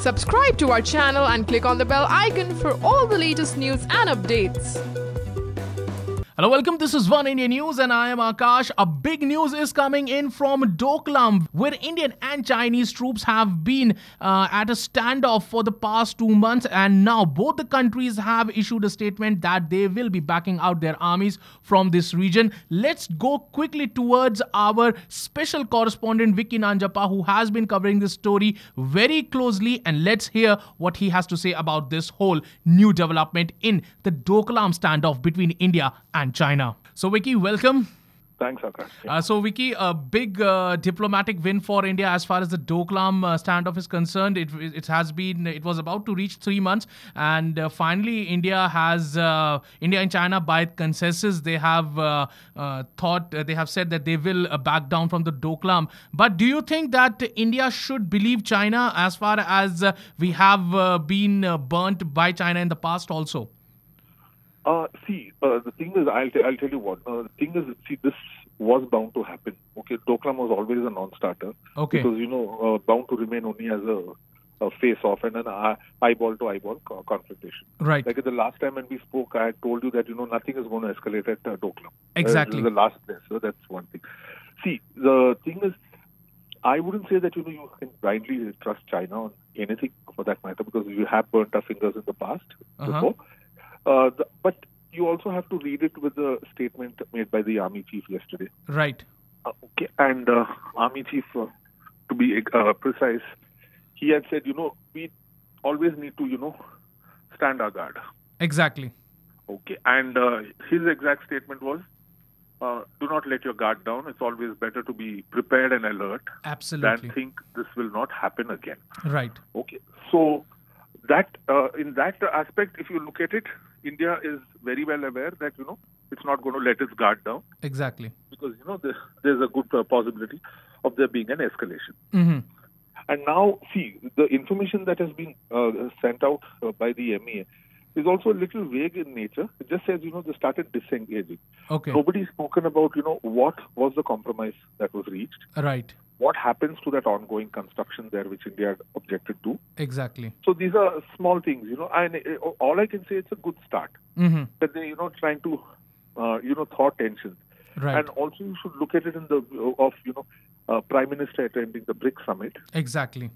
Subscribe to our channel and click on the bell icon for all the latest news and updates. Hello, welcome. This is Oneindia News and I am Akash. A big news is coming in from Doklam, where Indian and Chinese troops have been at a standoff for the past 2 months, and now both the countries have issued a statement that they will be backing out their armies from this region. Let's go quickly towards our special correspondent Vicky Nanjappa, who has been covering this story very closely, and let's hear what he has to say about this whole new development in the Doklam standoff between India and China. So Vicky, welcome. Thanks, Akash. So Vicky, a big diplomatic win for India as far as the Doklam standoff is concerned. It was about to reach 3 months, and finally India and China, by consensus, they have said that they will back down from the Doklam. But do you think that India should believe China as far as we have been burnt by China in the past also? The thing is, I'll tell you what. The thing is, this was bound to happen. Okay, Doklam was always a non-starter. Okay. Because, bound to remain only as a face-off and an eyeball-to-eyeball confrontation. Right. Like the last time when we spoke, I had told you that, nothing is going to escalate at Doklam. Exactly. This is the last place, so that's one thing. See, the thing is, I wouldn't say that, you can blindly trust China on anything for that matter, because we have burnt our fingers in the past before. But you also have to read it with the statement made by the army chief yesterday. Right. Okay. And army chief, to be precise, he had said, we always need to, stand our guard. Exactly. Okay. And his exact statement was, do not let your guard down. It's always better to be prepared and alert. Absolutely. Than think this will not happen again. Right. Okay. So that in that aspect, if you look at it, India is very well aware that, it's not going to let its guard down. Exactly. Because, there's a good possibility of there being an escalation. Mm-hmm. And now, see, the information that has been sent out by the MEA is also a little vague in nature. It just says, they started disengaging. Okay. Nobody's spoken about, what was the compromise that was reached. Right. What happens to that ongoing construction there, which India had objected to? Exactly. So these are small things, and all I can say, it's a good start. Mm-hmm. That they, trying to, thaw tensions. Right. And also you should look at it in the view of, Prime Minister attending the BRICS summit. Exactly.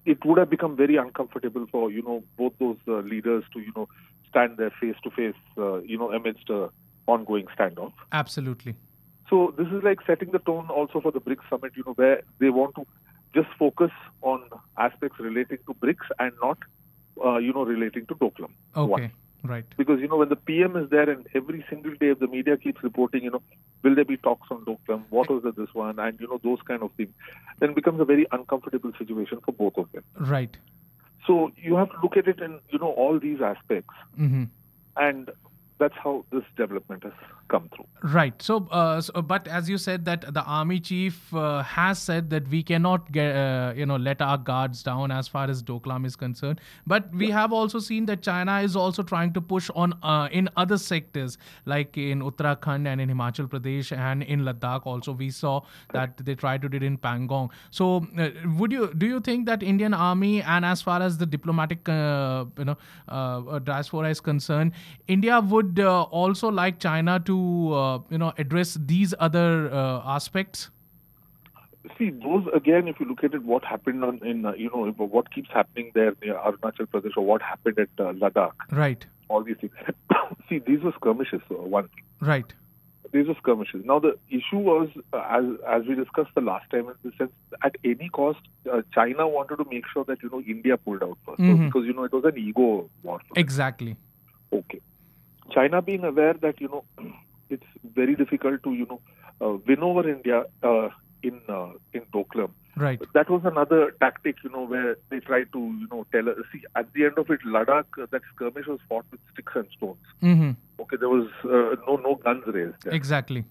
It would have become very uncomfortable for, both those leaders to, stand there face to face, amidst a ongoing standoff. Absolutely. So this is like setting the tone also for the BRICS summit, where they want to just focus on aspects relating to BRICS and not, relating to Doklam. Okay, One. Right. Because, when the PM is there and every single day the media keeps reporting, will there be talks on Doklam? What was this one? And, those kind of things. Then it becomes a very uncomfortable situation for both of them. Right. So you have to look at it in, all these aspects. Mm-hmm. And that's how this development has come through. Right. So, but as you said, that the army chief has said that we cannot let our guards down as far as Doklam is concerned. But we have also seen that China is also trying to push on in other sectors, like in Uttarakhand and in Himachal Pradesh and in Ladakh. Also, we saw that they tried to do it in Pangong. So, do you think that Indian army, and as far as the diplomatic diaspora is concerned, India would also like China to address these other aspects? See, those again, if you look at it, what happened what keeps happening there near Arunachal Pradesh, or what happened at Ladakh. Right. All these things. See, these were skirmishes. One thing. Right. These were skirmishes. Now the issue was, as we discussed the last time, in the sense, at any cost, China wanted to make sure that India pulled out first, Mm-hmm. because it was an ego war. Exactly. Okay. China being aware that it's very difficult to win over India in Doklam. Right. That was another tactic, where they tried to tell us. See, at the end of it, Ladakh, that skirmish was fought with sticks and stones. Mm-hmm. Okay, there was no guns raised there. Exactly.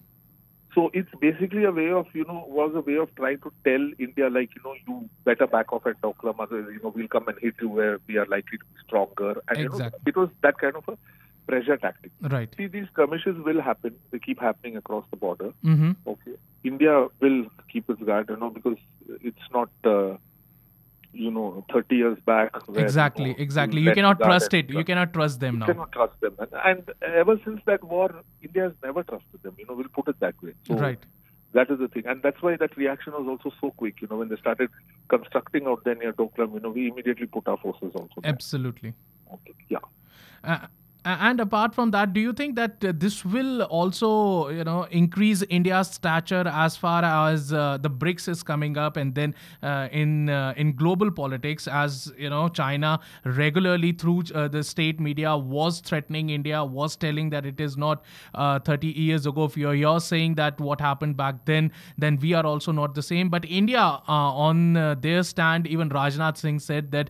So it's basically a way of trying to tell India, like, you better back off at Doklam, otherwise, we'll come and hit you where we are likely to be stronger. And Exactly. It was that kind of a pressure tactic. Right. See, these skirmishes will happen. They keep happening across the border. Mm-hmm. Okay. India will keep its guard, because it's not, 30 years back. Where, exactly. You let cannot guard trust and it. You cannot trust them now. You cannot trust them. And ever since that war, India has never trusted them. We'll put it that way. So Right. that is the thing. And that's why that reaction was also so quick. When they started constructing out there near Doklam, we immediately put our forces also there. Absolutely. Okay. Yeah. And apart from that, do you think that this will also, increase India's stature as far as the BRICS is coming up, and then in global politics, as China regularly through the state media was threatening India, was telling that it is not 30 years ago. If you're saying that what happened back then we are also not the same. But India on their stand, even Rajnath Singh said that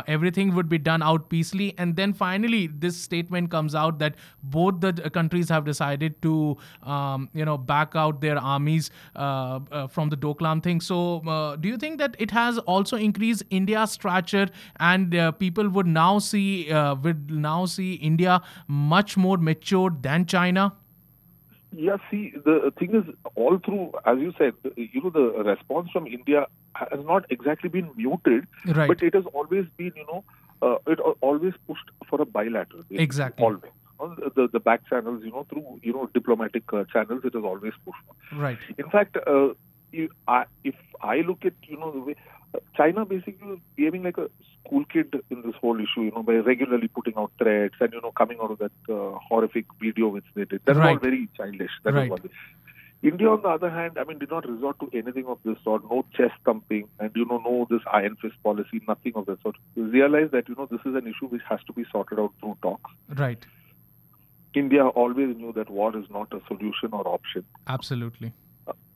everything would be done out peacefully, and then finally this statement comes out that both the countries have decided to back out their armies from the Doklam thing. So do you think that it has also increased India's stature, and people would now see India much more mature than China? Yeah, see, the thing is, all through, as you said, the response from India has not exactly been muted, Right. but it has always been, it always pushed for a bilateral. Exactly. Always. On the back channels, through diplomatic channels, it has always pushed. Right. In fact, if I look at, the way China basically was behaving like a school kid in this whole issue, by regularly putting out threats and, coming out of that horrific video which they did. That was all very childish. That Right. was one thing. India, on the other hand, did not resort to anything of this sort. No chest thumping and, no this iron fist policy, nothing of that sort. We realize that, this is an issue which has to be sorted out through talks. Right. India always knew that war is not a solution or option. Absolutely.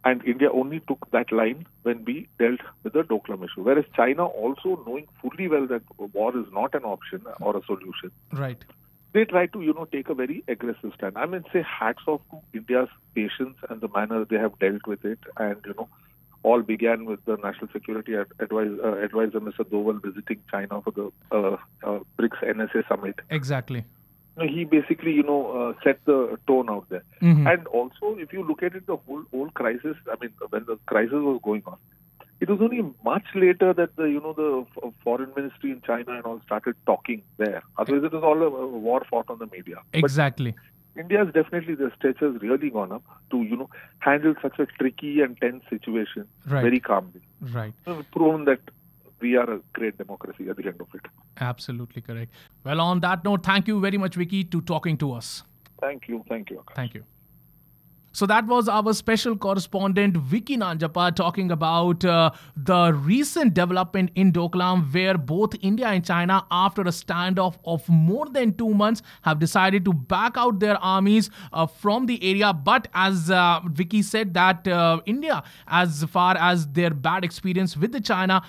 And India only took that line when we dealt with the Doklam issue. Whereas China, also knowing fully well that war is not an option or a solution, Right. they tried to, take a very aggressive stand. Say hats off to India's patience and the manner they have dealt with it. And, all began with the National Security Advisor, Mr. Doval, visiting China for the BRICS NSA summit. Exactly. He basically, set the tone out there. Mm-hmm. And also, if you look at it, the whole crisis, when the crisis was going on, it was only much later that the foreign ministry in China and all started talking there. Otherwise, it was all a war fought on the media. Exactly. But India's definitely, the stage has really gone up to, handle such a tricky and tense situation Right. very calmly. Right. It's proven that we are a great democracy at the end of it. Absolutely correct. Well, on that note, thank you very much, Vicky, to talking to us. Thank you. Thank you. Thank you. So that was our special correspondent Vicky Nanjappa talking about the recent development in Doklam, where both India and China, after a standoff of more than 2 months, have decided to back out their armies from the area. But as Vicky said, that India, as far as their bad experience with the China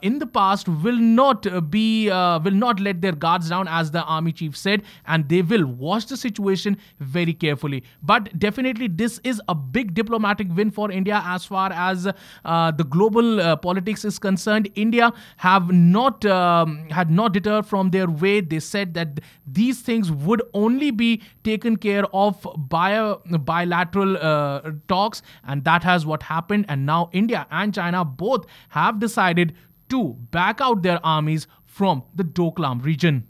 in the past, will not let their guards down, as the army chief said, and they will watch the situation very carefully. But definitely, this is a big diplomatic win for India as far as the global politics is concerned. India had not deterred from their way. They said that these things would only be taken care of by bilateral talks, and that has what happened. And now India and China both have decided to back out their armies from the Doklam region.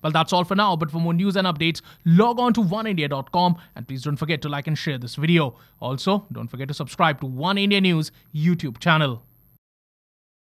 Well, that's all for now, but for more news and updates, log on to oneindia.com, and please don't forget to like and share this video. Also, don't forget to subscribe to One India News YouTube channel.